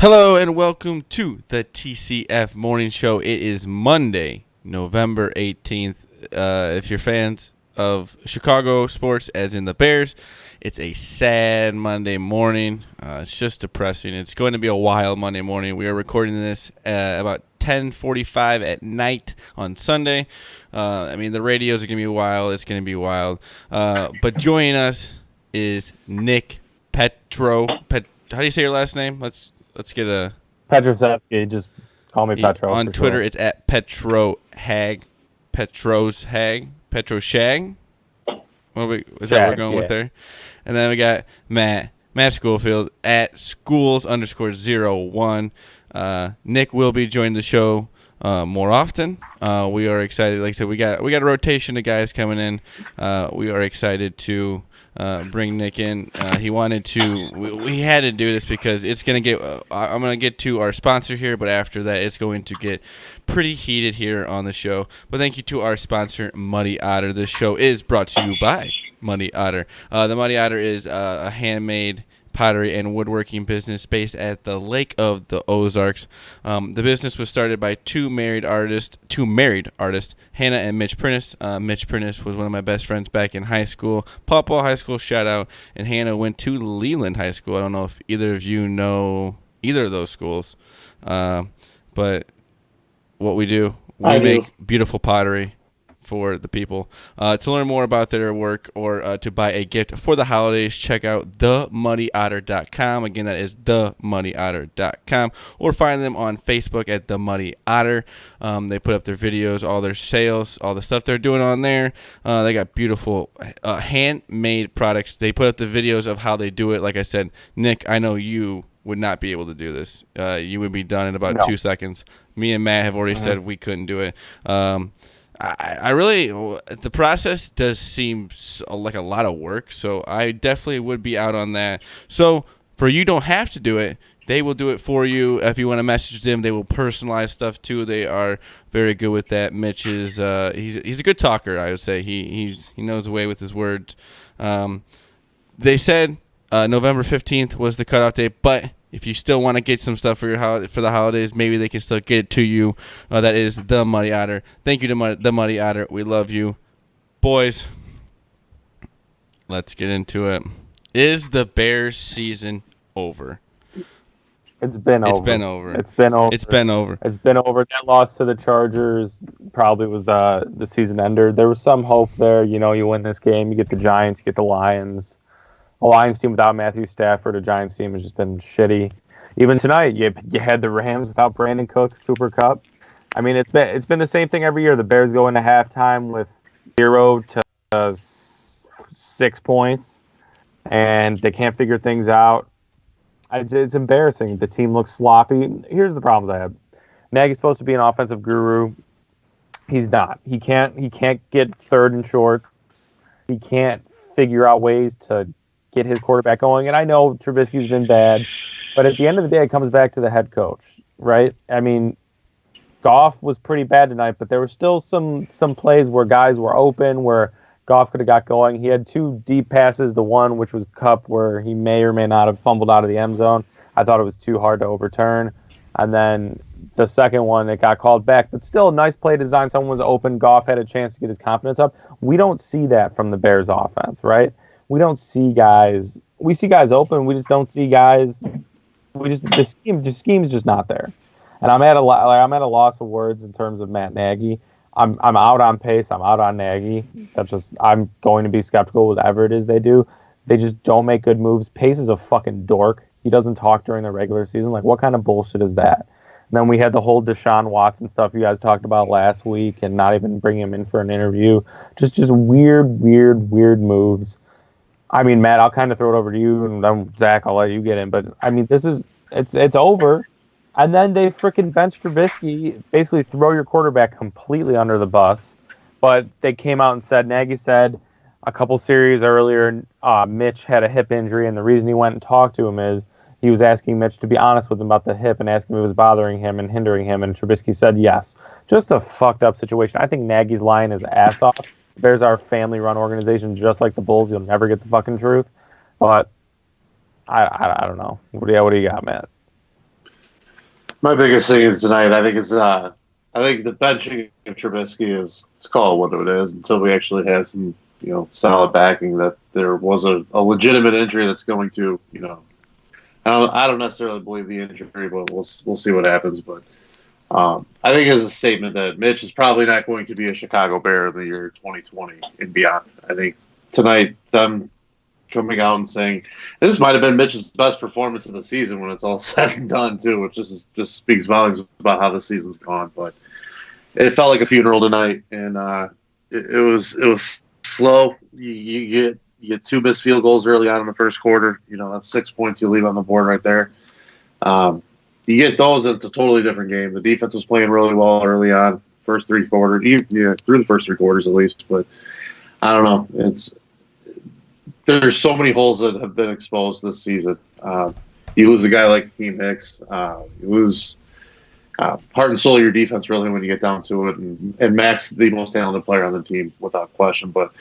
Hello and welcome to the TCF Morning Show. It is Monday, November 18th. If you're fans of Chicago sports, as in the Bears, it's a sad Monday morning. It's just depressing. It's going to be a wild Monday morning. We are recording this about 10:45 at night on Sunday. The radios are going to be wild. It's going to be wild. But joining us is Nick Petro. How do you say your last name? Let's get a Petrovsky. Just call me Petro. On Twitter. Sure. It's at Petro Hag. Petro's Hag. Petro Shag. Is that what we're going with there? And then we got Matt Schoolfield at schools_01. Nick will be joining the show more often. We are excited. Like I said, we got a rotation of guys coming in. We are excited to bring Nick in. He wanted to. We had to do this because it's gonna get. I'm gonna get to our sponsor here, but after that, it's going to get pretty heated here on the show. But thank you to our sponsor, Muddy Otter. This show is brought to you by Muddy Otter. The Muddy Otter is a handmade pottery and woodworking business based at the Lake of the Ozarks. The business was started by two married artists, Hannah and Mitch Prentice. Mitch Prentice was one of my best friends back in high school, Paw Paw High School, shout out. And Hannah went to Leland High School. I don't know if either of you know either of those schools, but what we do, we make beautiful pottery for the people. To learn more about their work or to buy a gift for the holidays, check out themuddyotter.com. Again, that is themuddyotter.com. Or find them on Facebook at The Muddy Otter. They put up their videos, all their sales, all the stuff they're doing on there. They got beautiful handmade products. They put up the videos of how they do it. Like I said, Nick, I know you would not be able to do this. You would be done in about 2 seconds. Me and Matt have already said we couldn't do it. I really, the process does seem like a lot of work, so I definitely would be out on that. So for you, don't have to do it. They will do it for you. If you want to message them, they will personalize stuff too. They are very good with that. Mitch is he's a good talker, I would say. He knows the way with his words. They said November 15th was the cutoff date, but if you still want to get some stuff for the holidays, maybe they can still get it to you. That is the Muddy Otter. Thank you to the Muddy Otter. We love you, boys. Let's get into it. Is the Bears season over? It's been over. It's been over. That loss to the Chargers probably was the season ender. There was some hope there. You win this game, you get the Giants, you get the Lions. A Lions team without Matthew Stafford, a Giants team has just been shitty. Even tonight, you had the Rams without Brandon Cooks, Cooper Kupp. I mean, it's been the same thing every year. The Bears go into halftime with 0 to 6 points, and they can't figure things out. It's embarrassing. The team looks sloppy. Here's the problems I have. Nagy's supposed to be an offensive guru. He's not. He can't get third and shorts. He can't figure out ways to get his quarterback going. And I know Trubisky's been bad, but at the end of the day, it comes back to the head coach, right? I mean, Goff was pretty bad tonight, but there were still some plays where guys were open, where Goff could have got going. He had 2 deep passes, the one which was Kupp, where he may or may not have fumbled out of the end zone. I thought it was too hard to overturn. And then the second one, it got called back, but still a nice play design. Someone was open. Goff had a chance to get his confidence up. We don't see that from the Bears offense, right? We don't see guys. We see guys open. We just don't see guys. The scheme's just not there. And I'm at a loss of words in terms of Matt Nagy. I'm out on Pace. I'm out on Nagy. I'm going to be skeptical with whatever it is they do. They just don't make good moves. Pace is a fucking dork. He doesn't talk during the regular season. Like, what kind of bullshit is that? And then we had the whole Deshaun Watson stuff you guys talked about last week, and not even bringing him in for an interview. Just weird moves. I mean, Matt, I'll kind of throw it over to you, and then Zach, I'll let you get in. But I mean, it's over. And then they freaking bench Trubisky, basically throw your quarterback completely under the bus. But they came out and said, Nagy said a couple series earlier, Mitch had a hip injury, and the reason he went and talked to him is he was asking Mitch to be honest with him about the hip and asking if it was bothering him and hindering him, and Trubisky said yes. Just a fucked up situation. I think Nagy's lying his ass off. Bears are a family-run organization, just like the Bulls. You'll never get the fucking truth. But I don't know. What do you got, Matt? My biggest thing is tonight. I think I think the benching of Trubisky is it's called what it is until we actually have some solid backing that there was a legitimate injury that's going to I don't necessarily believe the injury, but we'll see what happens. But I think it's a statement that Mitch is probably not going to be a Chicago Bear in the year 2020 and beyond. I think tonight them coming out and saying this might have been Mitch's best performance of the season when it's all said and done too, which just speaks volumes about how the season's gone. But it felt like a funeral tonight, and it was slow. You get two missed field goals early on in the first quarter. That's 6 points you leave on the board right there. You get those, and it's a totally different game. The defense was playing really well early on, first three quarters, through the first three quarters at least. But I don't know. There's so many holes that have been exposed this season. You lose a guy like Keem Hicks. You lose heart and soul of your defense, really, when you get down to it. And Max, the most talented player on the team, without question. But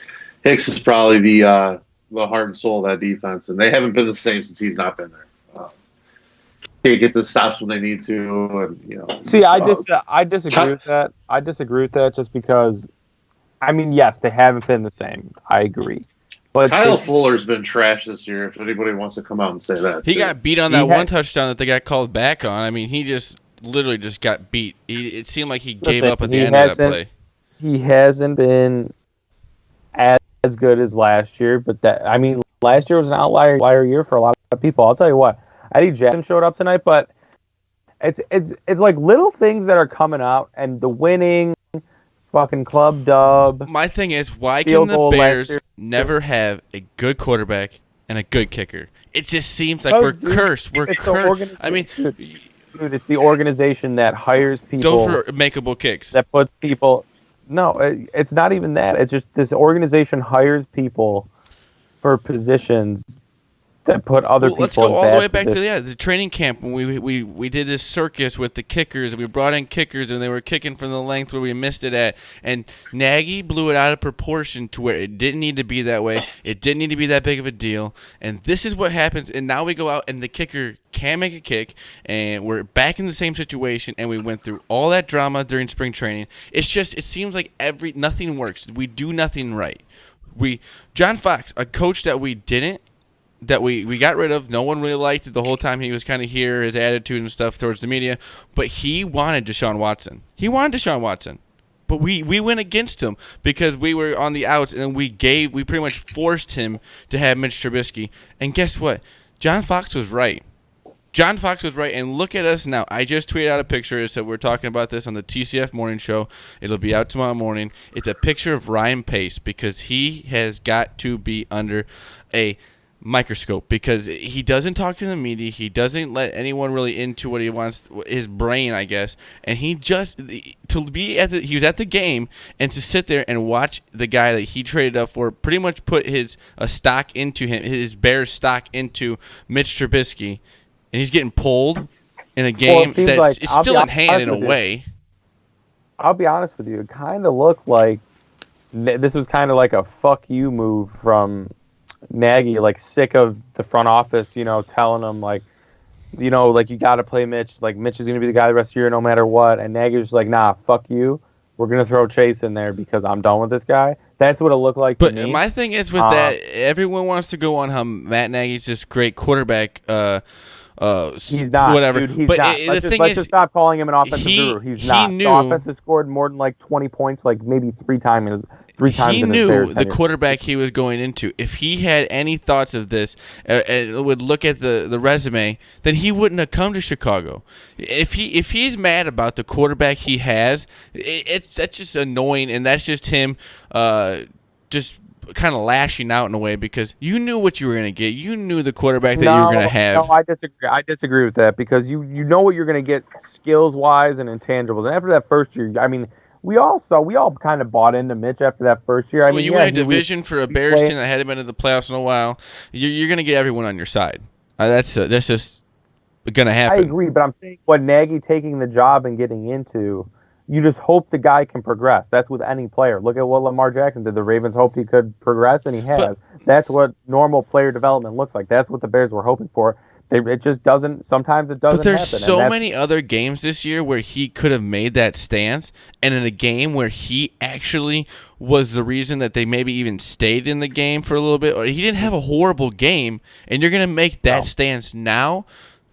Hicks is probably the heart and soul of that defense, and they haven't been the same since he's not been there. Can't get the stops when they need to, and See, I disagree with that. I disagree with that just because, I mean, yes, they haven't been the same. I agree. But Kyle Fuller's been trash this year. If anybody wants to come out and say that, he got beat on that one touchdown that they got called back on. I mean, he just literally just got beat. It seemed like he gave up at the end of that play. He hasn't been as good as last year, but last year was an outlier year for a lot of people. I'll tell you what, Eddie Jackson showed up tonight, but it's like little things that are coming out, and the winning fucking club dub. My thing is, why can the Bears never have a good quarterback and a good kicker? It just seems like we're cursed. We're cursed. I mean, dude, it's the organization that hires people. Those are makeable kicks. That puts people. No, it's not even that. It's just this organization hires people for positions that put other people. Let's go all the way back to the training camp when we did this circus with the kickers, and we brought in kickers, and they were kicking from the length where we missed it at, and Nagy blew it out of proportion to where it didn't need to be that way. It didn't need to be that big of a deal, and this is what happens. And now we go out, and the kicker can't make a kick, and we're back in the same situation, and we went through all that drama during spring training. It seems like nothing works. We do nothing right. John Fox, a coach that we got rid of. No one really liked it the whole time he was kind of here, his attitude and stuff towards the media. But he wanted Deshaun Watson. But we went against him because we were on the outs, and we pretty much forced him to have Mitch Trubisky. And guess what? John Fox was right. And look at us now. I just tweeted out a picture. It said we're talking about this on the TCF morning show. It'll be out tomorrow morning. It's a picture of Ryan Pace because he has got to be under a microscope because he doesn't talk to the media. He doesn't let anyone really into what he wants, his brain, I guess. And he was at the game, and to sit there and watch the guy that he traded up for pretty much put his stock into him, his Bears stock into Mitch Trubisky, and he's getting pulled in a game that's like, still in hand in a way. I'll be honest with you. It kind of looked like this was kind of like a fuck you move from Nagy, like sick of the front office, telling him like you got to play Mitch. Like Mitch is going to be the guy the rest of the year no matter what. And Nagy's just like, nah, fuck you. We're going to throw Chase in there because I'm done with this guy. That's what it looked like to me. But my thing is with that, everyone wants to go on how Matt Nagy's this great quarterback. He's not. Whatever. Dude, he's not. Let's just stop calling him an offensive guru. He's not. The offense has scored more than like 20 points, like maybe three times. He knew the quarterback he was going into. If he had any thoughts of this and would look at the resume, then he wouldn't have come to Chicago. If he's mad about the quarterback he has, that's just annoying, and that's just him just kind of lashing out in a way because you knew what you were going to get. You knew the quarterback that you were going to have. No, I disagree. I disagree with that because you know what you're going to get skills-wise and intangibles. And after that first year, I mean, we all kind of bought into Mitch after that first year. I mean, you win a division for a Bears team that hadn't been in the playoffs in a while. You're going to get everyone on your side. That's just going to happen. I agree, but I'm saying what Nagy taking the job and getting into, you just hope the guy can progress. That's with any player. Look at what Lamar Jackson did. The Ravens hoped he could progress, and he has. That's what normal player development looks like. That's what the Bears were hoping for. It just doesn't. Sometimes it doesn't But there's happen. so many other games this year where he could have made that stance, and in a game where he actually was the reason that they maybe even stayed in the game for a little bit, or he didn't have a horrible game, and you're gonna make that stance now.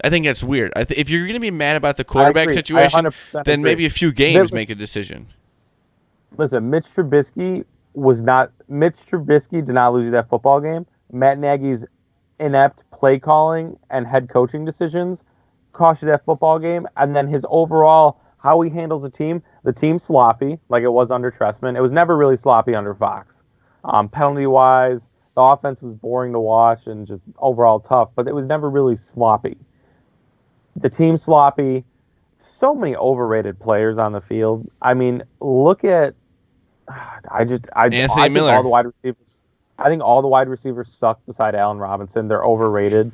I think that's weird. If you're gonna be mad about the quarterback situation, then maybe a few games make a decision. Listen, Mitch Trubisky did not lose you that football game. Matt Nagy's inept play calling and head coaching decisions cost you that football game. And then his overall, how he handles the team's sloppy, like it was under Trestman. It was never really sloppy under Fox. Penalty-wise, the offense was boring to watch and just overall tough, but it was never really sloppy. The team sloppy. So many overrated players on the field. I mean, look at Anthony Miller. All the wide receivers. I think all the wide receivers suck beside Allen Robinson. They're overrated.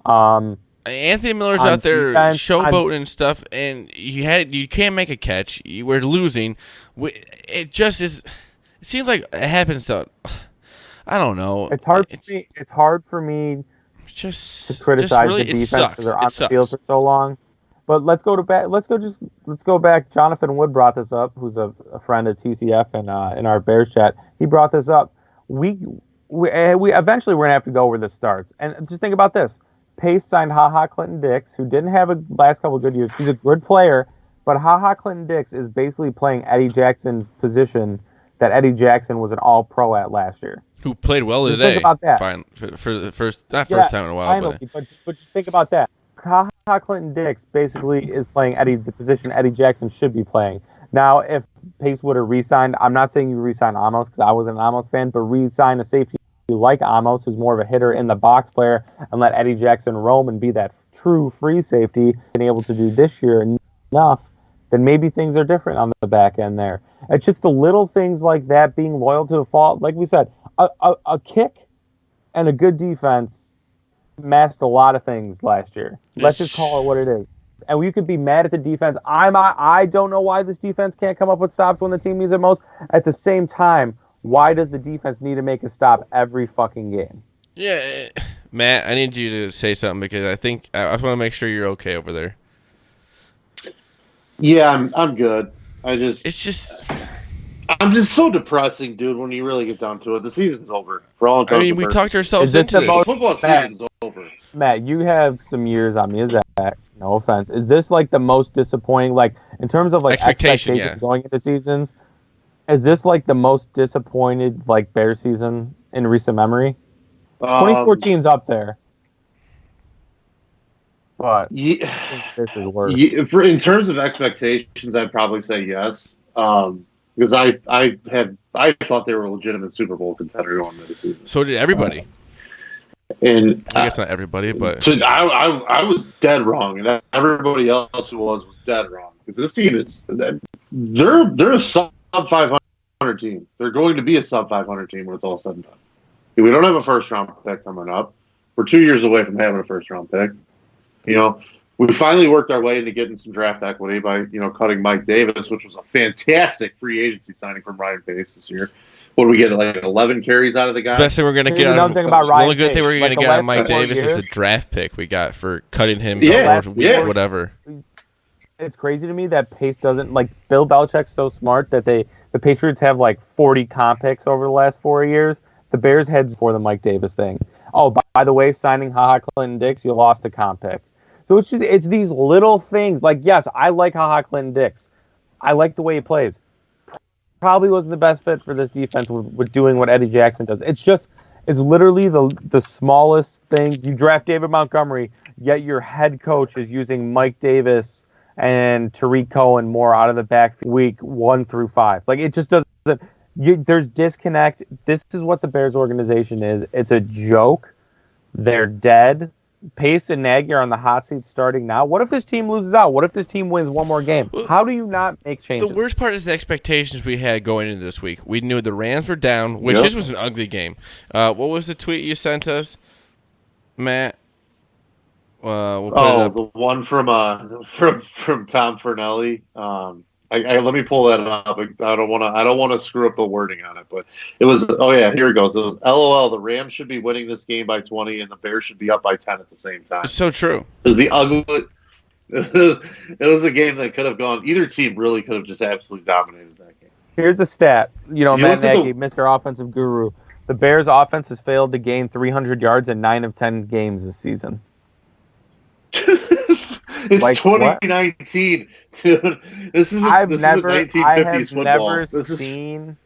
Anthony Miller's out there showboating and stuff, and you can't make a catch. We're losing. It just is. It seems like it happens to. I don't know. It's hard for me. It's hard for me to criticize the defense because they're on the field for so long. But let's go back. Jonathan Wood brought this up, who's a friend of TCF and in our Bears chat. He brought this up. We eventually we're gonna have to go where this starts. And just think about this: Pace signed Clinton Dix, who didn't have a last couple of good years. He's a good player, but Clinton Dix is basically playing Eddie Jackson's position that Eddie Jackson was an All-Pro at last year. Who played well today? Think about that. Fine for the first time in a while. Finally, but just think about that. Clinton Dix basically is playing the position Eddie Jackson should be playing. Now, if Pace would have re-signed, I'm not saying you re-sign Amos because I wasn't an Amos fan, but re-sign a safety like Amos, who's more of a hitter in the box player, and let Eddie Jackson roam and be that true free safety, been able to do this year enough, then maybe things are different on the back end there. It's just the little things like that, being loyal to a fault. Like we said, a kick and a good defense masked a lot of things last year. Let's just call it what it is. And we could be mad at the defense. I don't know why this defense can't come up with stops when the team needs it most. At the same time, why does the defense need to make a stop every fucking game? Yeah, Matt, I need you to say something because I just want to make sure you're okay over there. Yeah, I'm good. I'm just so depressing, dude. When you really get down to it, the season's over. For all intents and purposes. We talked ourselves into this. Football season's over. Matt, you have some years on me. Is that no offense? Is this like the most disappointing? Like in terms of like expectations going into seasons, is this like the most disappointed like Bears season in recent memory? 2014's up there, but this is worse. In terms of expectations, I'd probably say yes. Because I thought they were a legitimate Super Bowl contender going into the season. So did everybody. And I guess not everybody, but I was dead wrong, and everybody else who was dead wrong. Because this team they're a sub 500 team. They're going to be a sub 500 team when it's all said and done. We don't have a first round pick coming up. We're 2 years away from having a first round pick. We finally worked our way into getting some draft equity by, cutting Mike Davis, which was a fantastic free agency signing from Ryan Pace this year. What do we get, like 11 carries out of the guy? Best thing we're going to get out of the only good thing we're going to get out of Mike Davis is the draft pick we got for cutting him before whatever. It's crazy to me that Pace doesn't, like, Bill Belichick's so smart that the Patriots have like 40 comp picks over the last 4 years. The Bears heads for the Mike Davis thing. Oh, by the way, signing Clinton Dix, you lost a comp pick. So it's these little things. Like, yes, I like Clinton Dix. I like the way he plays. Probably wasn't the best fit for this defense with doing what Eddie Jackson does. It's literally the smallest thing. You draft David Montgomery, yet your head coach is using Mike Davis and Tariq Cohen more out of the backfield week 1 through 5. Like, it just doesn't. There's disconnect. This is what the Bears organization is. It's a joke. They're dead. Pace and Nagy are on the hot seat starting now. What if this team loses out? What if this team wins one more game? How do you not make changes? The worst part is the expectations we had going into this week. We knew the Rams were down, which this was an ugly game. What was the tweet you sent us, Matt? We'll put it up. The one from Tom Fernelli. let me pull that up. I don't want to screw up the wording on it, but it was. Oh yeah, here it goes. It was LOL. The Rams should be winning this game by 20, and the Bears should be up by 10 at the same time. It's so true. It was the ugly. It was a game that could have gone. Either team really could have just absolutely dominated that game. Here's a stat. Matt looked at Nagy, Mr. Offensive Guru. The Bears' offense has failed to gain 300 yards in 9 of 10 games this season. It's Like, 2019, dude. This is I 1950s have never football. seen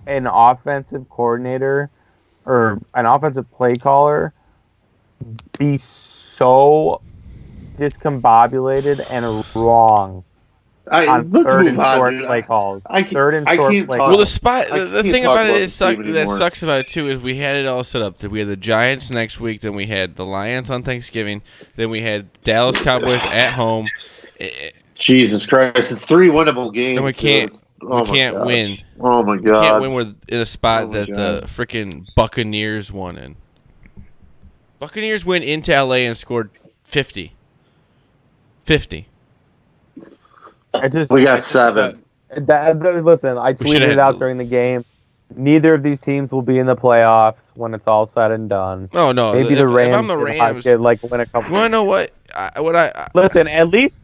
an offensive coordinator or an offensive play caller be so discombobulated and wrong on Let's third move and on, short dude. play calls. I can't- Third and I short can't play talk- Well, calls. the can't thing talk about it about is this team that anymore. sucks about it too is we had it all set up. That we had the Giants next week, then we had the Lions on Thanksgiving, then we had Dallas Cowboys at home. Jesus Christ! It's 3 winnable games. And we can't gosh. win. Oh my We god! can't win. We're in a spot Oh my that God. the freaking Buccaneers won in. Buccaneers went into LA and scored 50. 50. We got 7. Listen, I should've tweeted had it out the- during the game. Neither of these teams will be in the playoffs when it's all said and done. Oh no! Maybe if, the Rams, if I'm the Rams, could win a couple. you want to know what? Listen, at least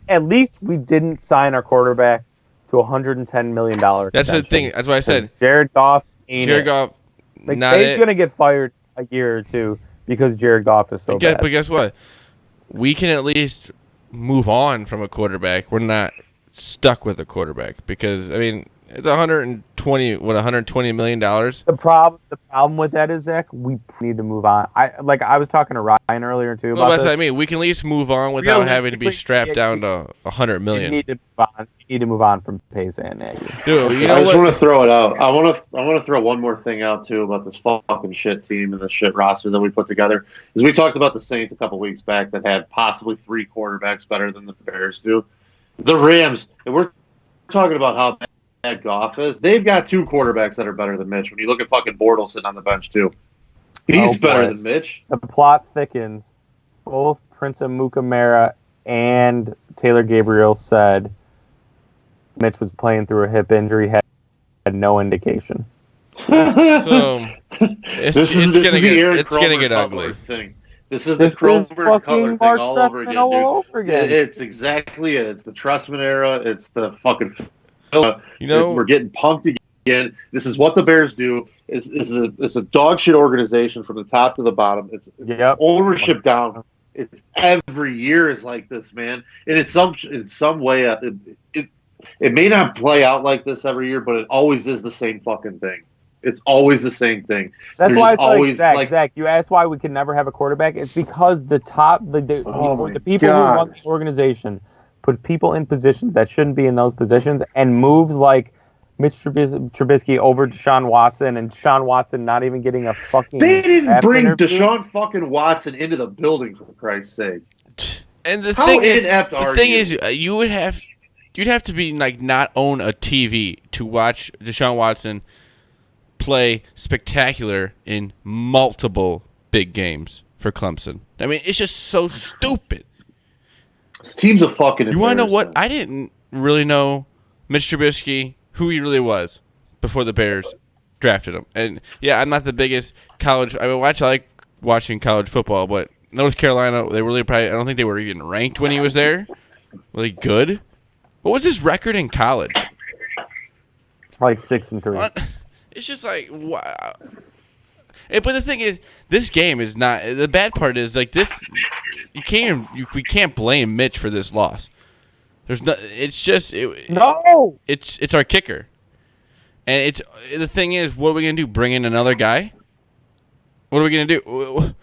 we didn't sign our quarterback to $110 million. That's the thing. That's why I said Jared Goff. Jared Goff. Like, Not he's it. gonna get fired a year or two because Jared Goff is so bad. But guess what? We can at least move on from a quarterback. We're not stuck with a quarterback because I mean it's $120 million. The problem with that is, Zach, we need to move on. I was talking to Ryan earlier too No, about that's this. what I mean. We can at least move on without having to be strapped down to $100 You million. need to move on. You need to move on from Pace and Nagy. Dude, you I know just what? want to throw it out. I want to throw one more thing out too about this fucking shit team and the shit roster that we put together. Is we talked about the Saints a couple weeks back that had possibly 3 quarterbacks better than the Bears do. The Rams, and we're talking about how bad Goff is. They've got 2 quarterbacks that are better than Mitch. When you look at fucking Bortles sitting on the bench too, he's better than Mitch. The plot thickens. Both Prince Amukamara and Taylor Gabriel said Mitch was playing through a hip injury, had no indication. So it's gonna get ugly. Thing. This is the Kromer Cutler thing all over again, dude. It's exactly it. It's the Trustman era. It's the fucking. We're getting punked again. This is what the Bears do. It's a dog shit organization from the top to the bottom. It's ownership down. It's every year is like this, man. And in some way, it may not play out like this every year, but it always is the same fucking thing. It's always the same thing. That's why it's always Zach. You asked why we could never have a quarterback. It's because the people who run the organization put people in positions that shouldn't be in those positions, and moves like Mitch Trubisky over Deshaun Watson, and Deshaun Watson not even getting a fucking. They didn't bring interview. Deshaun fucking Watson into the building, for Christ's sake. And the thing is, you'd have to be like not own a TV to watch Deshaun Watson play spectacular in multiple big games for Clemson. I mean, it's just so stupid. This team's a fucking. You want to know what? I didn't really know Mitch Trubisky, who he really was, before the Bears drafted him. And yeah, I'm not the biggest college. I like watching college football, but North Carolina, they really probably. I don't think they were even ranked when he was there. Really good. What was his record in college? Like 6-3. What? It's just like wow. But the thing is, this game is not. The bad part is like this. We can't blame Mitch for this loss. There's no. It's just no. It's our kicker, and the thing is, what are we gonna do? Bring in another guy? What are we gonna do?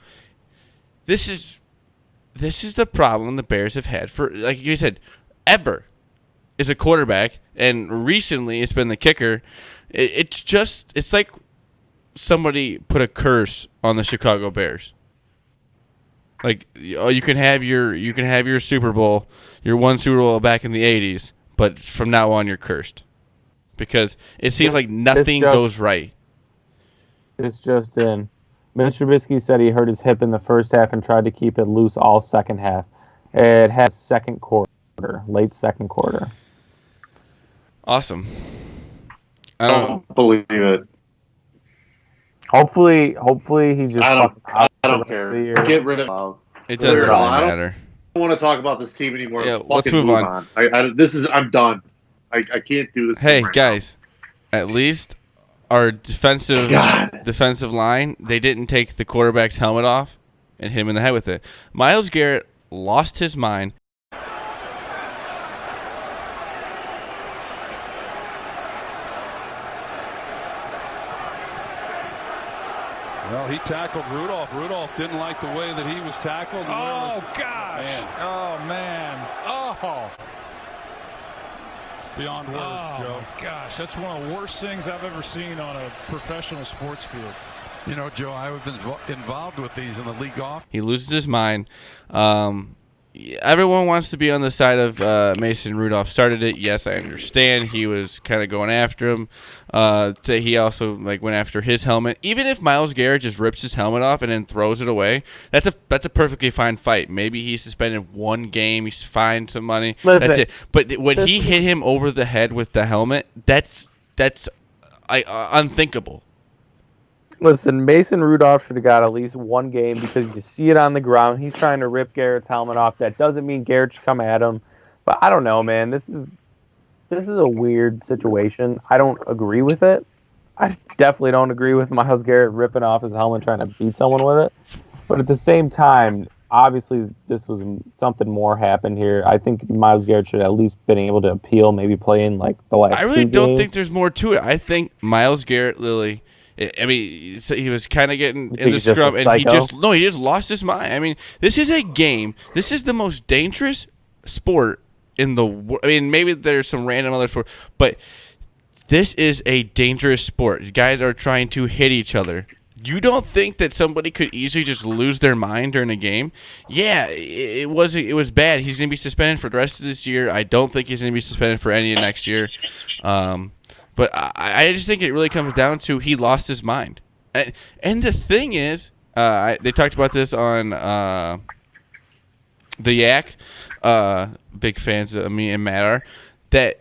This is the problem the Bears have had for, like you said, ever. Is a quarterback, and recently it's been the kicker. It's like somebody put a curse on the Chicago Bears. Like, oh, you can have your Super Bowl, your one Super Bowl back in the 80s, but from now on you're cursed. Because it seems like nothing goes right. It's just in. Mitch Trubisky said he hurt his hip in the first half and tried to keep it loose all second half. It has late second quarter. Awesome. I don't believe it. Hopefully he's just. I don't care. Get rid of. It doesn't really I matter. don't want to talk about this team anymore. Yeah, let's move on. I'm done. I can't do this. Hey guys, at least our defensive line, they didn't take the quarterback's helmet off and hit him in the head with it. Myles Garrett lost his mind. Well, he tackled Rudolph. Rudolph didn't like the way that he was tackled. Oh, gosh. Man. Oh, man. Oh. Beyond words, Joe. Oh, gosh. That's one of the worst things I've ever seen on a professional sports field. You know, Joe, I've been involved with these in the league off. He loses his mind. Everyone wants to be on the side of Mason Rudolph. Started it. Yes, I understand. He was kind of going after him. He also went after his helmet. Even if Myles Garrett just rips his helmet off and then throws it away, that's a perfectly fine fight. Maybe he's suspended 1 game. He's fined some money. That's it. But when he hit him over the head with the helmet, that's unthinkable. Listen, Mason Rudolph should have got at least 1 game because you see it on the ground. He's trying to rip Garrett's helmet off. That doesn't mean Garrett should come at him. But I don't know, man. This is a weird situation. I don't agree with it. I definitely don't agree with Myles Garrett ripping off his helmet trying to beat someone with it. But at the same time, obviously this was something more happened here. I think Myles Garrett should have at least been able to appeal, maybe play in the last 2 games. I really don't think there's more to it. I think Myles Garrett, Lily. I mean, he was kind of getting in the scrum, and he just lost his mind. I mean, this is a game. This is the most dangerous sport in the world. I mean, maybe there's some random other sport, but this is a dangerous sport. You guys are trying to hit each other. You don't think that somebody could easily just lose their mind during a game? Yeah, it was bad. He's going to be suspended for the rest of this year. I don't think he's going to be suspended for any of next year. But I just think it really comes down to he lost his mind. And the thing is, they talked about this on the Yak. Big fans of me and Matt are. That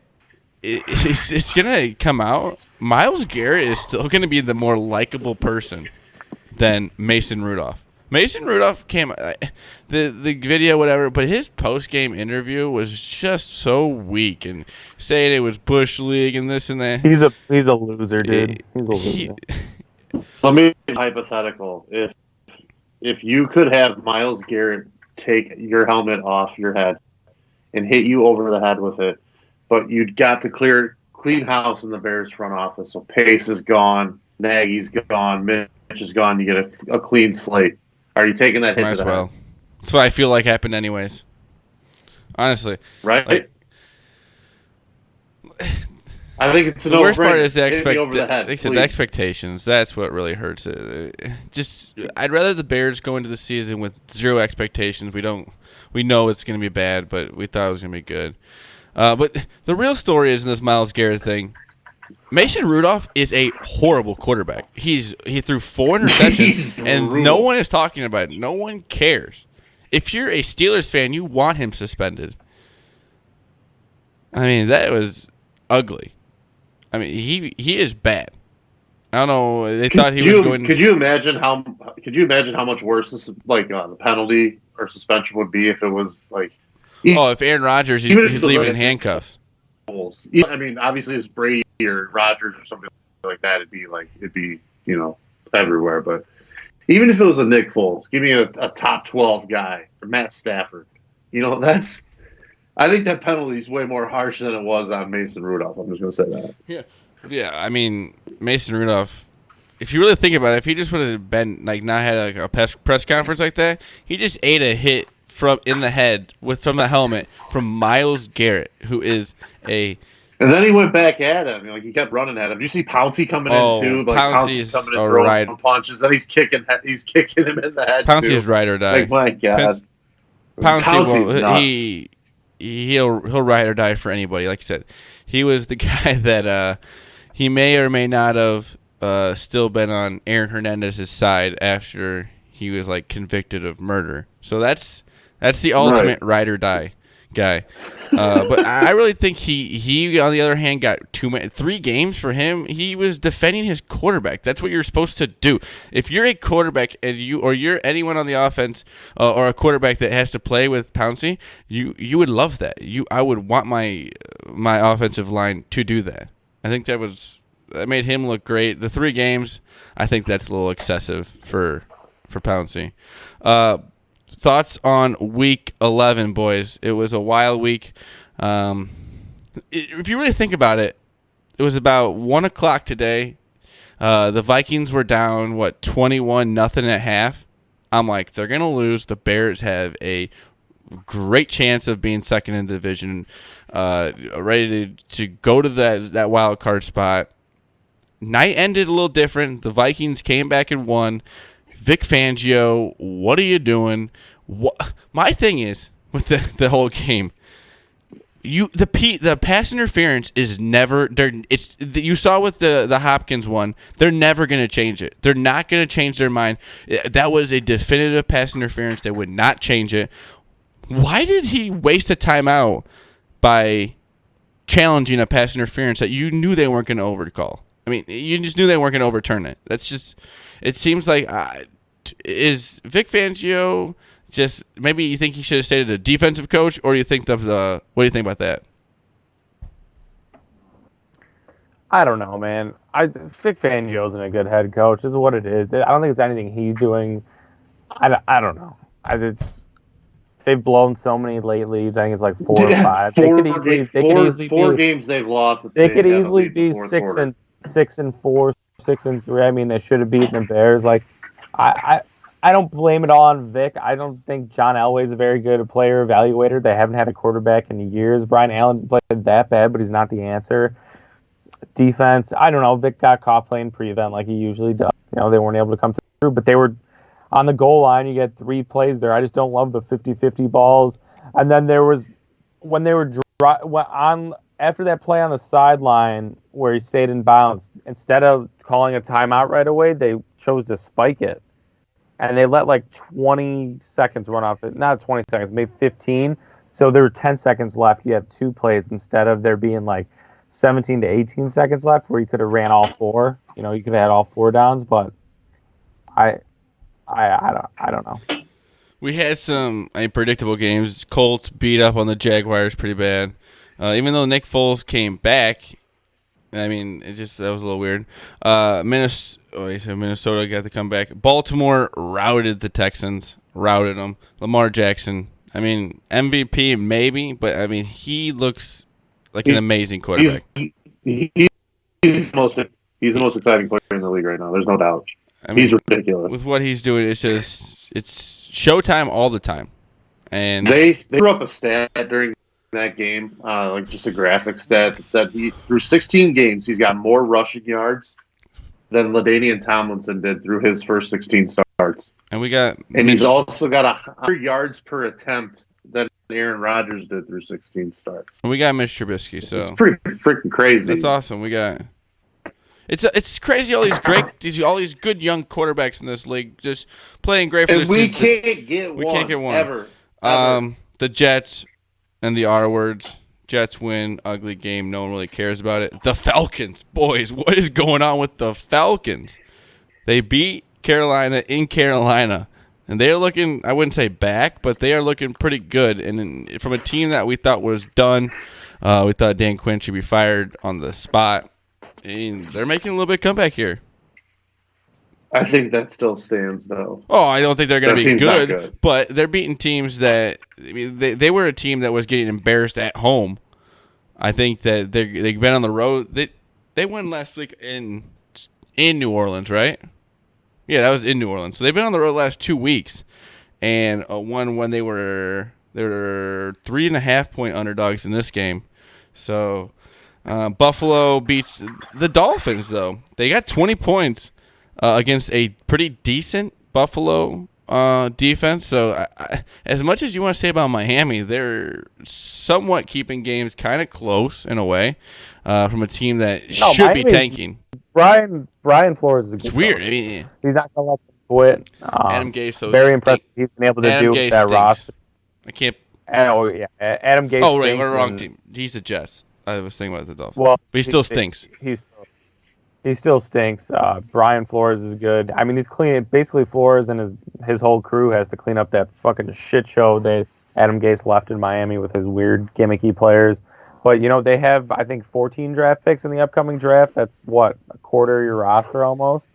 it's going to come out. Myles Garrett is still going to be the more likable person than Mason Rudolph. Mason Rudolph came the video, whatever, but his post-game interview was just so weak and saying it was Bush League and this and that. He's a loser, dude. He's a loser. Let me be hypothetical. If you could have Myles Garrett take your helmet off your head and hit you over the head with it, but you'd got to clean house in the Bears front office. So Pace is gone, Nagy's gone, Mitch is gone. You get a clean slate. Are you taking that hit? Might as well. That's what I feel like happened anyways. Honestly. Right? I think it's the worst part is the expectations. That's what really hurts it. I'd rather the Bears go into the season with 0 expectations. We know it's going to be bad, but we thought it was going to be good. But the real story is in this Myles Garrett thing. Mason Rudolph is a horrible quarterback. He threw 4 interceptions, and no one is talking about it. No one cares. If you're a Steelers fan, you want him suspended. I mean, that was ugly. I mean, he is bad. I don't know. They thought he was going. Could you imagine how much worse this the penalty or suspension would be if it was like? If Aaron Rodgers he's leaving in handcuffs. I mean, obviously, it's Brady or Rodgers or something like that. It'd be everywhere. But even if it was a Nick Foles, give me a top 12 guy or Matt Stafford. I think that penalty is way more harsh than it was on Mason Rudolph. I'm just going to say that. Yeah. I mean, Mason Rudolph. If you really think about it, if he just would have been not had a press conference like that, he just ate a hit in the head from the helmet from Myles Garrett, who is a. And then he went back at him. He kept running at him. You see Pouncey coming in too. Pouncey's coming in throwing punches. Then he's kicking him in the head. Pouncey's ride or die. My God. Pouncey he'll ride or die for anybody. Like you said, he was the guy that he may or may not have still been on Aaron Hernandez's side after he was convicted of murder. So that's the ultimate ride or die guy. But I really think he on the other hand got 3 games for him. He was defending his quarterback. That's what you're supposed to do. If you're a quarterback and you're anyone on the offense or a quarterback that has to play with Pouncey, you would love that. I would want my offensive line to do that. I think that made him look great. The 3 games, I think that's a little excessive for Pouncey. Thoughts on Week 11, boys? It was a wild week. If you really think about it, it was about 1 o'clock today. The Vikings were down 21-0 at half. I'm like, they're gonna lose. The Bears have a great chance of being second in the division, ready to go to that wild card spot. Night ended a little different. The Vikings came back and won. Vic Fangio, what are you doing? My thing is with the whole game, the pass interference is never there. You saw with the Hopkins one. They're never going to change it. They're not going to change their mind. That was a definitive pass interference. They would not change it. Why did he waste a timeout by challenging a pass interference that you knew they weren't going to overcall? I mean, you just knew they weren't going to overturn it. That's just. It seems like is Vic Fangio just maybe you think he should have stayed a defensive coach, or do you think what do you think about that? I don't know, man. Vic Fangio isn't a good head coach. Is what it is. I don't think it's anything he's doing. I don't know. They've blown so many late leads. I think it's like 4 or 5. They could easily four games they've lost. They could easily be 6-4, 6-3. I mean, they should have beaten the Bears. Like, I don't blame it all on Vic. I don't think John Elway's a very good player evaluator. They haven't had a quarterback in years. Brian Allen played that bad, but he's not the answer. Defense, I don't know. Vic got caught playing prevent like he usually does. They weren't able to come through, but they were on the goal line. You get 3 plays there. I just don't love the 50-50 balls. And then there was when they were after that play on the sideline where he stayed in bounds, instead of calling a timeout right away, they chose to spike it. And they let like 20 seconds run off it. Not 20 seconds, maybe 15. So there were 10 seconds left. You have 2 plays instead of there being like 17 to 18 seconds left where you could have ran all 4. You could have had all 4 downs, but I don't know. We had some unpredictable games. Colts beat up on the Jaguars pretty bad. Even though Nick Foles came back, I mean, that was a little weird. Minnesota got to come back. Baltimore routed the Texans, routed them. Lamar Jackson, I mean, MVP maybe, but I mean, he looks like an amazing quarterback. He's the most exciting player in the league right now. There's no doubt. I mean, he's ridiculous with what he's doing. It's showtime all the time. And they threw up a stat during that game, like just a graphic stat that said through 16 games he's got more rushing yards than LaDainian Tomlinson did through his first 16 starts. And he's also got 100 yards per attempt than Aaron Rodgers did through 16 starts. And we got Mitch Trubisky, so it's pretty freaking crazy. That's awesome. We got it's crazy all these good young quarterbacks in this league just playing great for and we can't get one ever. The Jets and the R words. Jets win, ugly game. No one really cares about it. The Falcons, boys, what is going on with the Falcons? They beat Carolina in Carolina, and they are looking, I wouldn't say back, but they are looking pretty good. And from a team that we thought was done, we thought Dan Quinn should be fired on the spot, and they're making a little bit of comeback here. I think that still stands, though. Oh, I don't think they're going to be good, but they're beating teams that I mean, they were a team that was getting embarrassed at home. I think that they've been on the road. They won last week in New Orleans, right? Yeah, that was in New Orleans. So they've been on the road the last 2 weeks, and won when they were 3.5-point underdogs in this game. So Buffalo beats the Dolphins, though. They got 20 points. Against a pretty decent Buffalo defense. So as much as you want to say about Miami, they're somewhat keeping games kind of close in a way from a team that should be tanking. Brian Flores is a good It's weird. coach. I mean, he's not going to let them quit. Adam Gase, very impressive. He's been able to do with that roster. I can't. Oh yeah, Adam Gase. Oh, right, stinks we're wrong and- team. He's the Jets. I was thinking about the Dolphins. Well, But he still stinks. He still stinks. Brian Flores is good. I mean, he's clean. Basically, Flores and his whole crew has to clean up that fucking shit show that Adam Gase left in Miami with his weird gimmicky players. But they have I think 14 draft picks in the upcoming draft. That's what, a quarter of your roster almost.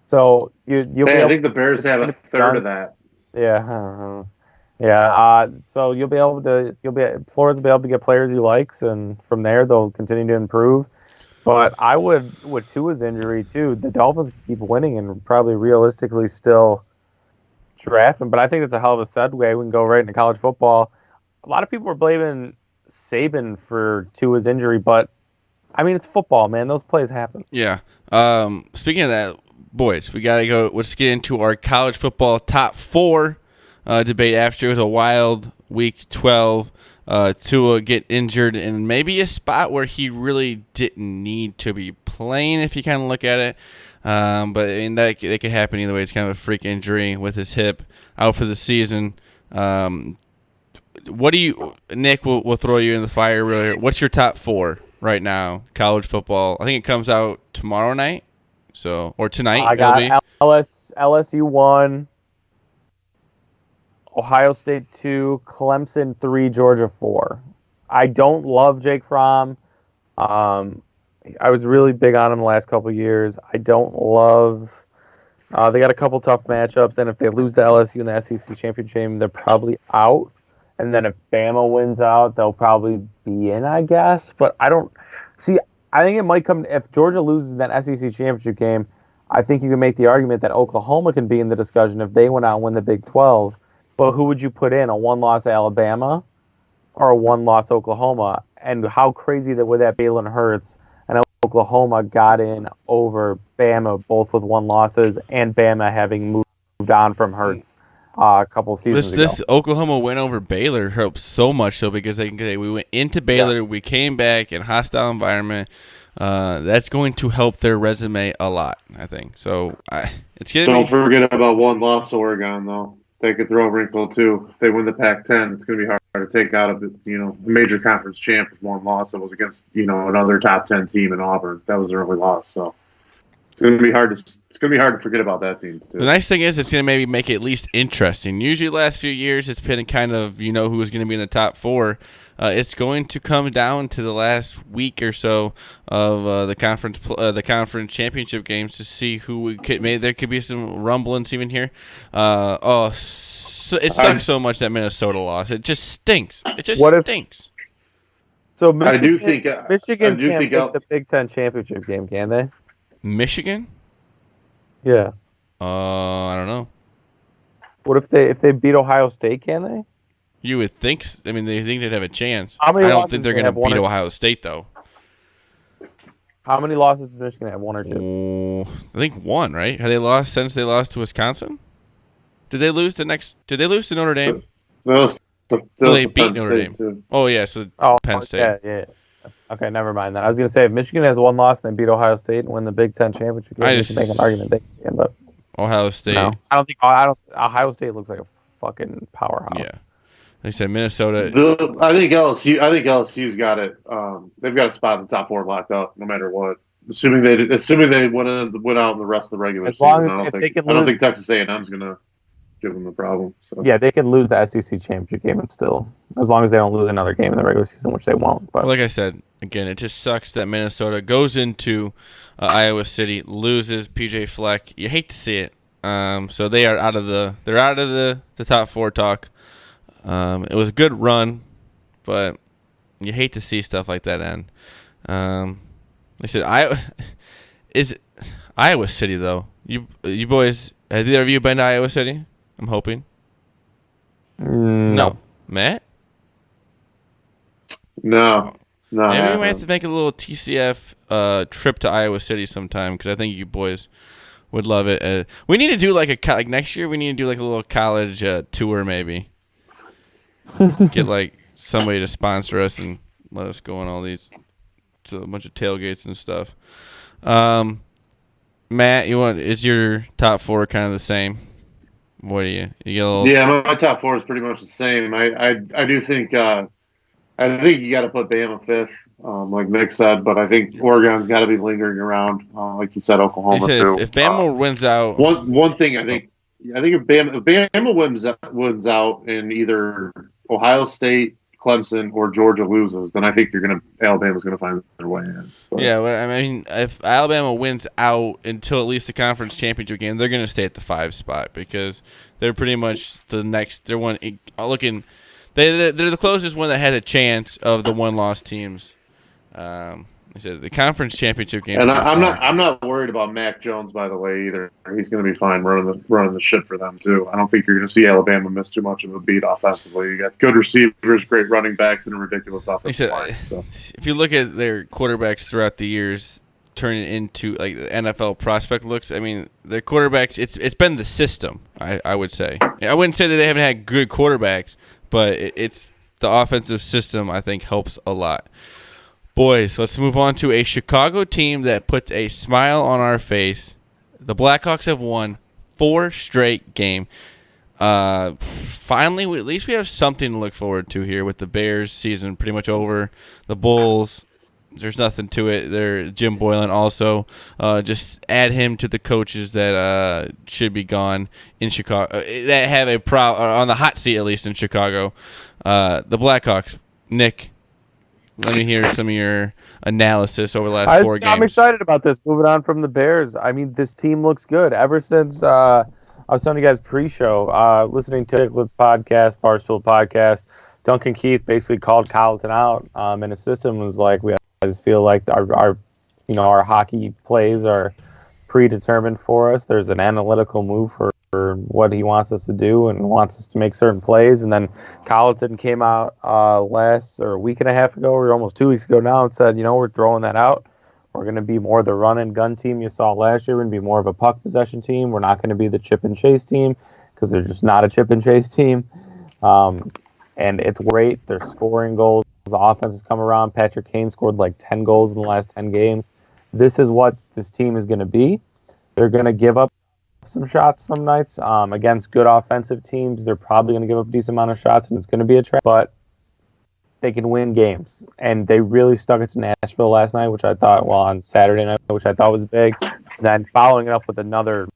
So you'll be Hey, I able think the Bears have a third of that. Yeah, yeah. So Flores will be able to get players he likes, and from there they'll continue to improve. But I would, with Tua's injury too, the Dolphins keep winning and probably realistically still draft him. But I think it's a hell of a segue. We can go right into college football. A lot of people were blaming Saban for Tua's injury, but I mean, it's football, man. Those plays happen. Yeah. Speaking of that, boys, we gotta go. Let's get into our college football top 4 debate. After it was a wild week 12, Tua get injured in maybe a spot where he really didn't need to be playing, if you kind of look at it. But I mean, that it could happen either way. It's kind of a freak injury with his hip, out for the season. What do you, Nick? We'll throw you in the fire. Really, what's your top 4 right now? College football. I think it comes out tomorrow night, or tonight. I got LSU 1, Ohio State 2, Clemson 3, Georgia 4. I don't love Jake Fromm. I was really big on him the last couple of years. I don't love. They got a couple tough matchups, and if they lose to LSU in the SEC championship game, they're probably out. And then if Bama wins out, they'll probably be in, I guess. But I don't see. I think it might come if Georgia loses that SEC championship game. I think you can make the argument that Oklahoma can be in the discussion if they went out and win the Big 12. But who would you put in, a one-loss Alabama or a one-loss Oklahoma? And how crazy would that be? Jalen Hurts and Oklahoma got in over Bama, both with 1 losses, and Bama having moved on from Hurts a couple seasons ago. This Oklahoma win over Baylor helps so much, so because they can say we went into Baylor, we came back in a hostile environment. That's going to help their resume a lot, I think. So it's gonna Don't forget about 1 loss Oregon, though. They could throw a wrinkle too. If they win the Pac-10, it's going to be hard to take out a major conference champ with 1 loss that was against another top 10 team in Auburn. That was their only loss, so it's going to be hard to forget about that team too. The nice thing is it's going to maybe make it at least interesting. Usually, the last few years it's been kind of who's going to be in the top 4. It's going to come down to the last week or so of the conference championship games to see who we could. Maybe there could be some rumblings even here. It sucks so much that Minnesota lost. It just stinks. It just stinks. So Michigan can't make make the Big Ten championship game, can they? Michigan? Yeah. I don't know. What if they beat Ohio State? Can they? You would think. I mean, they think they'd have a chance. How many I don't losses think they're do they going to have, beat 1 or Ohio State though. How many losses does Michigan have? 1 or 2? I think 1. Right? Have they lost since they lost to Wisconsin? Did they lose to Notre Dame? No, They beat Notre Dame. Too. Oh yeah, so Penn State. Yeah. Okay, never mind that. I was going to say if Michigan has 1 loss and they beat Ohio State and win the Big Ten championship game, you can make an argument they can. But Ohio State. No, I don't. Ohio State looks like a fucking powerhouse. Yeah. They said Minnesota. I think LSU's got it. They've got a spot in the top 4 locked up, no matter what. Assuming they win out in the rest of the regular season. I don't think Texas A&M's going to give them the problem. So. Yeah, they could lose the SEC championship game and still, as long as they don't lose another game in the regular season, which they won't. But like I said, again, it just sucks that Minnesota goes into Iowa City, loses PJ Fleck. You hate to see it. So they are out of the top 4 talk. It was a good run, but you hate to see stuff like that end. They said Iowa City though. You boys, have either of you been to Iowa City? I'm hoping. No. Matt? No. Maybe we might have to make a little TCF trip to Iowa City sometime because I think you boys would love it. We need to do like next year. We need to do like a little college tour maybe. Get like somebody to sponsor us and let us go on all these to a bunch of tailgates and stuff. Matt, is your top 4 kind of the same? What do you get a little? Yeah, my top four is pretty much the same. I do think I think you got to put Bama fifth, like Nick said, but I think Oregon's got to be lingering around, like you said, They Oklahoma said too. if Bama wins out, One thing I think if Bama wins out and either Ohio State, Clemson, or Georgia loses, then I think Alabama's gonna find their way in. But, yeah, but I mean, if Alabama wins out until at least the conference championship game, they're going to stay at the 5 spot because they're pretty much the next. They're one looking. They're the closest one that had a chance of the one-loss teams. I said the conference championship game. and I'm not worried about Mac Jones, by the way, either. He's going to be fine running the shit for them too. I don't think you're going to see Alabama miss too much of a beat offensively. You got good receivers, great running backs, and a ridiculous offensive line. So. If you look at their quarterbacks throughout the years, turning into like the NFL prospect looks. I mean, their quarterbacks. It's been the system. I would say. I wouldn't say that they haven't had good quarterbacks, but it's the offensive system. I think helps a lot. Boys, let's move on to a Chicago team that puts a smile on our face. The Blackhawks have won 4 straight games. Finally, at least we have something to look forward to here with the Bears season pretty much over. The Bulls, there's nothing to it. They're Jim Boylan also. Just add him to the coaches that should be gone in Chicago. That have on the hot seat at least in Chicago. The Blackhawks, Nick. Let me hear some of your analysis over the last 4 games. I'm excited about this. Moving on from the Bears. I mean, this team looks good. Ever since I was telling you guys pre-show, listening to Nicholas' podcast, Barstool podcast, Duncan Keith basically called Colleton out, and his system was like, I just feel like our hockey plays are predetermined for us. There's an analytical move for what he wants us to do and wants us to make certain plays. And then Colleton came out a week and a half ago, or almost 2 weeks ago now, and said, we're throwing that out. We're going to be more the run and gun team you saw last year. We're going to be more of a puck possession team. We're not going to be the chip and chase team because they're just not a chip and chase team. And it's great. They're scoring goals. The offense has come around. Patrick Kane scored like 10 goals in the last 10 games. This is what this team is going to be. They're going to give up some shots some nights against good offensive teams. They're probably going to give up a decent amount of shots, and it's going to be a trap, but they can win games. And they really stuck it to Nashville last night, on Saturday night, which I thought was big. And then following it up with another,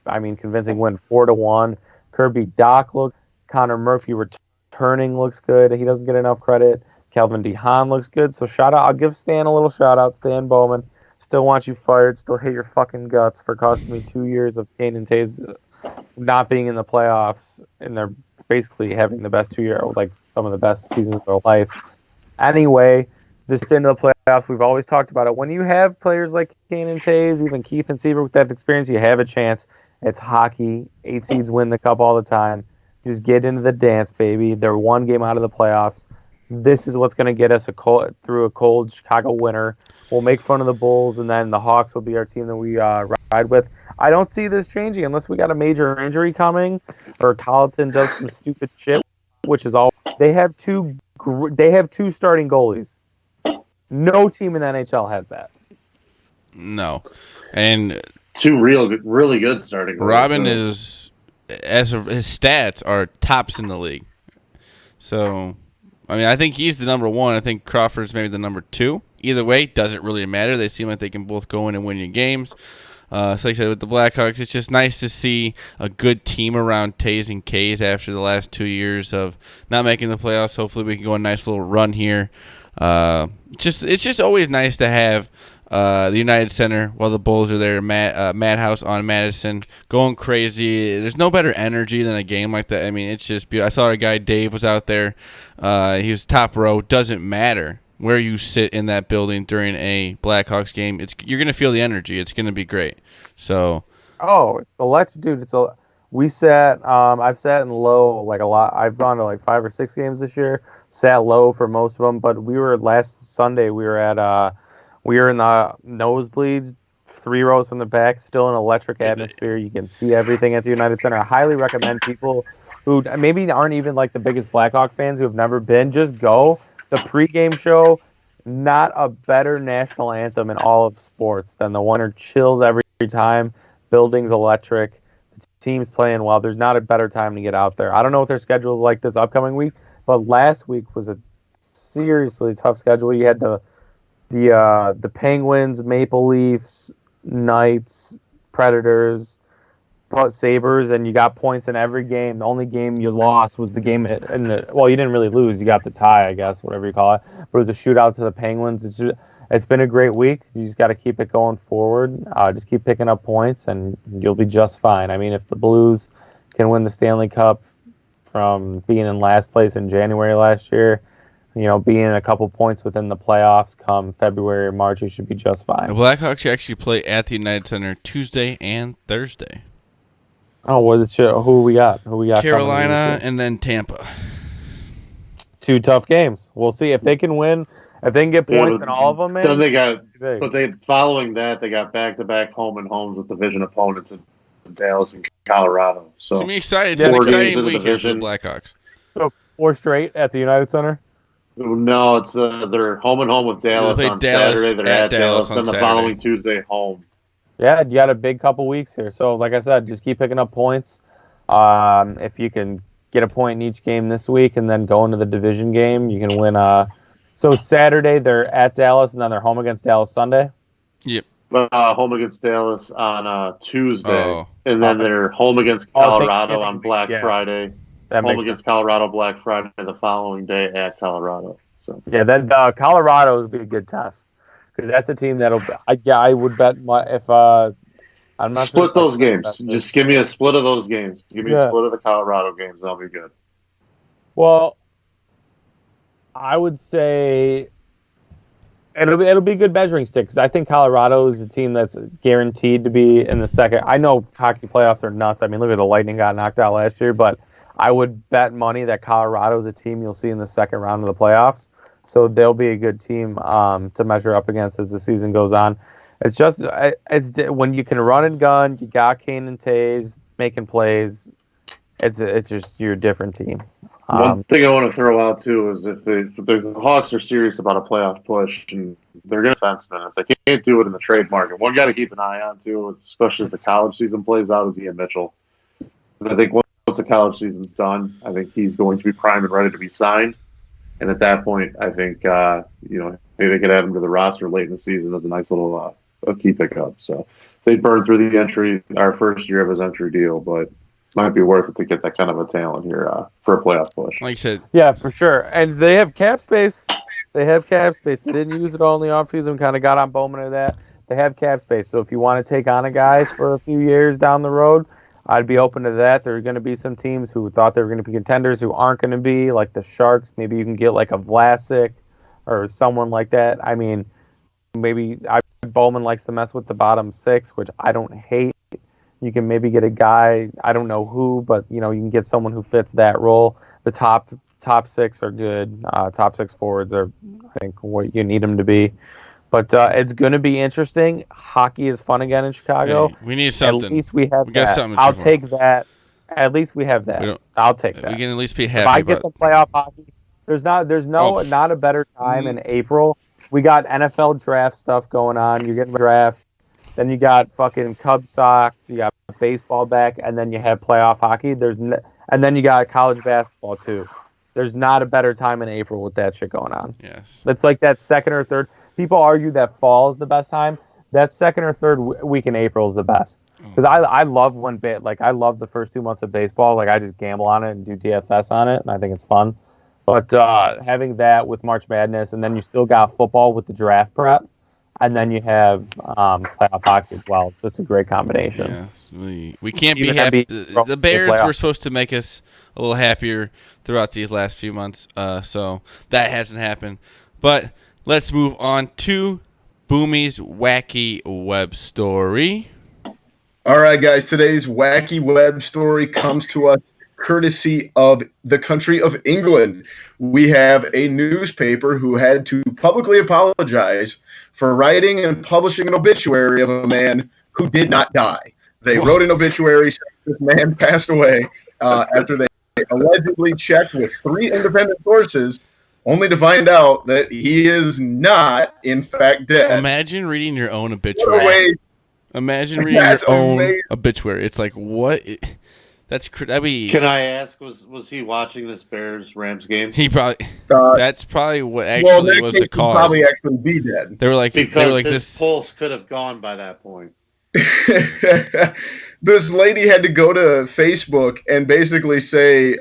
convincing win, 4-1. Kirby Doc looked. Connor Murphy returning looks good. He doesn't get enough credit. Calvin DeHaan looks good. So I'll give Stan a little shout out, Stan Bowman. Still want you fired. Still hate your fucking guts for costing me 2 years of Kane and Taves not being in the playoffs, and they're basically having the best 2 years, like some of the best seasons of their life. Anyway, this into the playoffs, we've always talked about it. When you have players like Kane and Taves, even Keith and Seaver with that experience, you have a chance. It's hockey. 8 seeds win the cup all the time. Just get into the dance, baby. They're 1 game out of the playoffs. This is what's going to get us through a cold Chicago winter. We'll make fun of the Bulls, and then the Hawks will be our team that we ride with. I don't see this changing unless we got a major injury coming or Colleton does some stupid shit, which is all. They have two starting goalies. No team in the NHL has that. No, and 2 really good starting goalies. Robin is, as of his stats, are tops in the league. So, I think he's the number 1. I think Crawford's maybe the number 2. Either way, doesn't really matter. They seem like they can both go in and win you games. So like I said, with the Blackhawks, it's just nice to see a good team around Taves and Kays after the last 2 years of not making the playoffs. Hopefully we can go on a nice little run here. It's just always nice to have the United Center while the Bulls are there, Madhouse on Madison, going crazy. There's no better energy than a game like that. It's just beautiful. I saw our guy Dave was out there. He was top row. Doesn't matter where you sit in that building during a Blackhawks game. You're gonna feel the energy. It's gonna be great. So. Oh, it's electric, dude. We sat. I've sat in low like a lot. I've gone to like 5 or 6 games this year. Sat low for most of them, but we were last Sunday. We were in the nosebleeds, 3 rows from the back. Still an electric atmosphere. You can see everything at the United Center. I highly recommend people who maybe aren't even like the biggest Blackhawk fans who have never been, just go. The pregame show, not a better national anthem in all of sports than the one that chills every time. Building's electric. The teams playing well. There's not a better time to get out there. I don't know what their schedule is like this upcoming week, but last week was a seriously tough schedule. You had the Penguins, Maple Leafs, Knights, Predators, Sabres, and you got points in every game. The only game you lost was the game you didn't really lose. You got the tie, I guess, whatever you call it. But it was a shootout to the Penguins. It's been a great week. You just got to keep it going forward. Just keep picking up points, and you'll be just fine. I mean, if the Blues can win the Stanley Cup from being in last place in January last year, being a couple points within the playoffs come February or March, you should be just fine. The Blackhawks actually play at the United Center Tuesday and Thursday. Oh, who we got? Carolina and then Tampa. 2 tough games. We'll see if they can win. If they can get points in all of them, man. Then following that, they got back-to-back home and homes with division opponents in Dallas and Colorado. So I'm excited. It's an exciting week here for the Blackhawks. So 4 straight at the United Center. No, it's they're home and home with Dallas on Saturday. They're at Dallas. Then the following Tuesday home. Yeah, you got a big couple weeks here. So, like I said, just keep picking up points. If you can get a point in each game this week and then go into the division game, you can win. So Saturday they're at Dallas and then they're home against Dallas Sunday. Yep. Home against Dallas on Tuesday, and then they're home against Colorado on Black Friday. Home against Colorado Black Friday the following day at Colorado. So then Colorado would be a good test because that's a team that'll. I would bet if I'm not split those games. Just give me a split of those games. Give me a split of the Colorado games. That'll be good. Well, I would say it'll be a good measuring stick because I think Colorado is a team that's guaranteed to be in the second. I know hockey playoffs are nuts. I mean, look at the Lightning got knocked out last year, but I would bet money that Colorado is a team you'll see in the second round of the playoffs. So they'll be a good team to measure up against as the season goes on. It's just when you can run and gun, you got Kane and Taves making plays. It's just you're a different team. One thing I want to throw out too is if the Hawks are serious about a playoff push and they're going to defensemen, if they can't do it in the trade market, one guy to keep an eye on too, especially as the college season plays out, is Ian Mitchell. I think once the college season's done, I think he's going to be primed and ready to be signed. And at that point, I think maybe they could add him to the roster late in the season as a nice little a key pickup. So they burned through the entry, our first year of his entry deal, but might be worth it to get that kind of a talent here for a playoff push. Like you said. Yeah, for sure. And they have cap space. They didn't use it all in the offseason, kind of got on Bowman of that. They have cap space. So if you want to take on a guy for a few years down the road, I'd be open to that. There are going to be some teams who thought they were going to be contenders who aren't going to be, like the Sharks. Maybe you can get like a Vlasic or someone like that. I mean, maybe Bowman likes to mess with the bottom 6, which I don't hate. You can maybe get a guy, I don't know who, but you can get someone who fits that role. The top 6 are good. Top 6 forwards are, I think, what you need them to be. But it's going to be interesting. Hockey is fun again in Chicago. Hey, we need something. At least we have that. Something I'll take that. At least we have that. I'll take that. We can at least be happy. If I get the playoff hockey, there's not a better time in April. We got NFL draft stuff going on. You're getting the draft. Then you got fucking Cubs Sox. You got baseball back, and then you have playoff hockey. And then you got college basketball too. There's not a better time in April with that shit going on. Yes. It's like that second or third. People argue that fall is the best time. That second or third week in April is the best. Because I love I love the first 2 months of baseball. Like I just gamble on it and do DFS on it, and I think it's fun. But having that with March Madness, and then you still got football with the draft prep, and then you have playoff hockey as well. It's just a great combination. Yes, we can't be happy. The Bears were supposed to make us a little happier throughout these last few months, so that hasn't happened. But let's move on to Boomy's wacky web story. All right, guys. Today's wacky web story comes to us courtesy of the country of England. We have a newspaper who had to publicly apologize for writing and publishing an obituary of a man who did not die. They wrote an obituary saying this man passed away after they allegedly checked with 3 independent sources, only to find out that he is not, in fact, dead. Imagine reading your own obituary. Imagine reading your That's own amazing. obituary. It's like, what? That'd be. Can I ask, was he watching this Bears Rams game? He probably. Uh, That's probably what well, in actually that was case, the he'd cause. probably actually be dead. They were like Because his this. pulse could have gone by that point. This lady had to go to Facebook and basically say,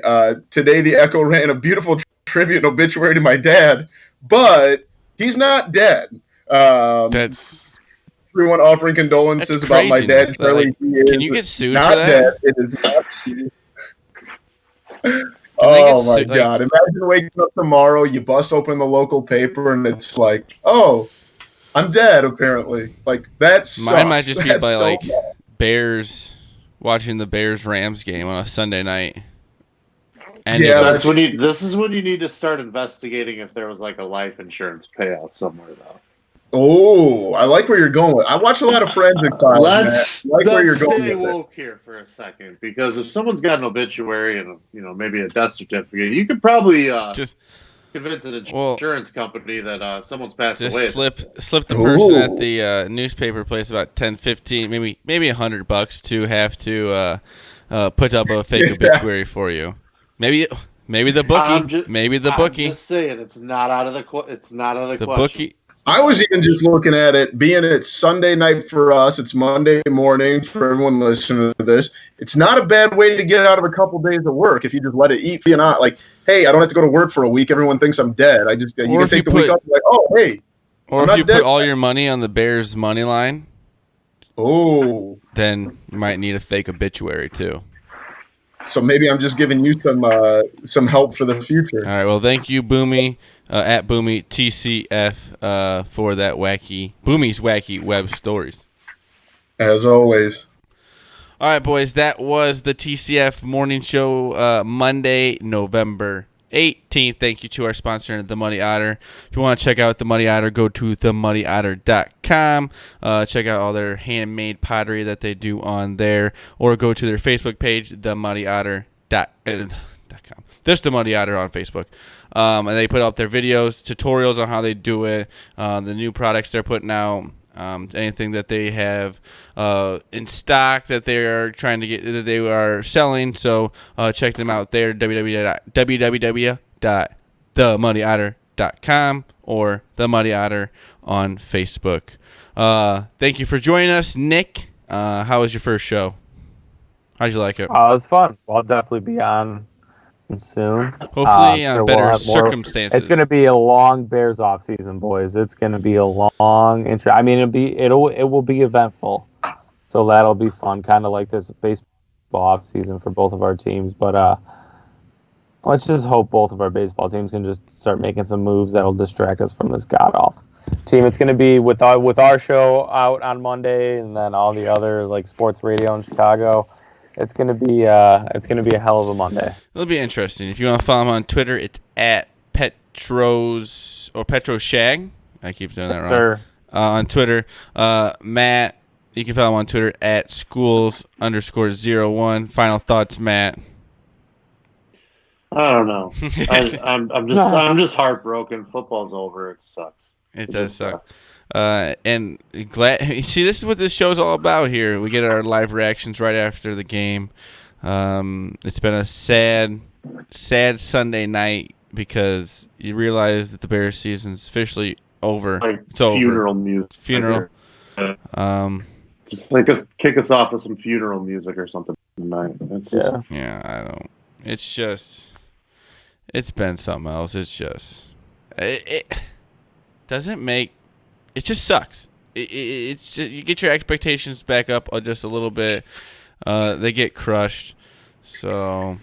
today the Echo ran a beautiful tribute and obituary to my dad, but he's not dead. That's everyone offering condolences That's about my dad. craziness. Charlie, Like, he is can you get sued not for that? dead. It is not he. they Oh get my sued? Like- God. Imagine waking up tomorrow, you bust open the local paper, and it's like, oh, I'm dead, apparently. Like, that sucks. Mine might just be That's by so like bad. Bears watching the Bears Rams game on a Sunday night. And Yeah, This is when you need to start investigating if there was like a life insurance payout somewhere, though. Oh, I like where you're going with. I watch a lot of Forensic Files. Let's Matt. I like where you're stay going with it. woke here for a second, because if someone's got an obituary and maybe a death certificate, you could probably just convince an insurance company that someone's passed just away. slip the person at Ooh. the newspaper place about 10, 15, maybe $100 to have to put up a fake obituary for you. Maybe the bookie. I'm just saying, it's not out of the question. The bookie. I was even just looking at it, being it's Sunday night for us, it's Monday morning for everyone listening to this. It's not a bad way to get out of a couple days of work if you just let it eat. You're not like, hey, I don't have to go to work for a week. Everyone thinks I'm dead. You can take the week off. Like, oh, hey. Or if you put all your money on the Bears money line, then you might need a fake obituary too. So maybe I'm just giving you some help for the future. All right. Well, thank you, Boomy, at Boomy TCF, for that Boomy's wacky web stories. As always. All right, boys. That was the TCF morning show, Monday, November 18th. Thank you to our sponsor, The Muddy Otter. If you want to check out The Muddy Otter, go to themuddyotter.com. Check out all their handmade pottery that they do on there, or go to their Facebook page, themuddyotter.com. There's The Muddy Otter on Facebook. And they put up their videos, tutorials on how they do it, the new products they're putting out. Anything that they have in stock that they are trying to get, that they are selling. So check them out there, www.themuddyotter.com or The Muddy Otter on Facebook. Thank you for joining us, Nick. How was your first show? How'd you like it? It was fun. I'll definitely be on soon. Hopefully on we'll better have more- circumstances. It's going to be a long Bears off season, boys. It's going to be a long intro. I mean, it will be eventful, so that'll be fun. Kind of like this baseball off season for both of our teams. But let's just hope both of our baseball teams can just start making some moves that'll distract us from this god awful team. It's going to be with our show out on Monday, and then all the other like sports radio in Chicago. It's gonna be a hell of a Monday. It'll be interesting. If you want to follow him on Twitter, it's at Petroshag. I keep doing that wrong. Sure. On Twitter, Matt, you can follow him on Twitter at schools_01. Final thoughts, Matt. I don't know. I'm just heartbroken. Football's over. It sucks. It does suck. And glad. See, this is what this show's all about. Here, we get our live reactions right after the game. It's been a sad Sunday night because you realize that the Bears season's officially over. Like it's over. Funeral music. Funeral. Just kick us off with some funeral music or something tonight. It's just, Yeah, I don't. It's just. It's been something else. It's just. It doesn't make. It just sucks. It's just, you get your expectations back up just a little bit. They get crushed. So,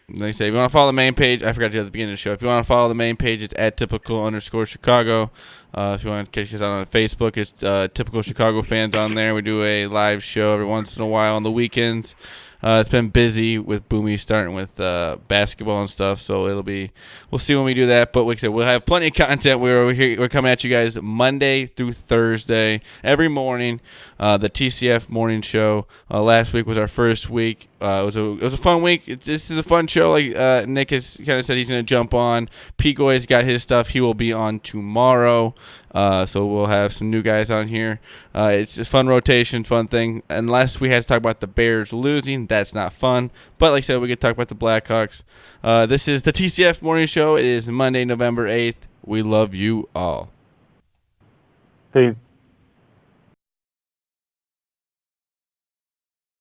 like I say, if you want to follow the main page, I forgot to do at the beginning of the show. If you want to follow the main page, it's at @typical_Chicago. If you want to catch us out on Facebook, it's Typical Chicago Fans on there. We do a live show every once in a while on the weekends. It's been busy with Boomy starting with basketball and stuff, so we'll see when we do that. But like I said, we'll have plenty of content. We're coming at you guys Monday through Thursday every morning. The TCF morning show. Last week was our first week it was a fun week. This is a fun show. Like Nick has kind of said, he's going to jump on. Picoy's got his stuff. He will be on tomorrow. So we'll have some new guys on here. It's a fun rotation, fun thing. Unless we had to talk about the Bears losing, that's not fun. But like I said, we could talk about the Blackhawks. This is the TCF Morning Show. It is Monday, November 8th. We love you all. Peace.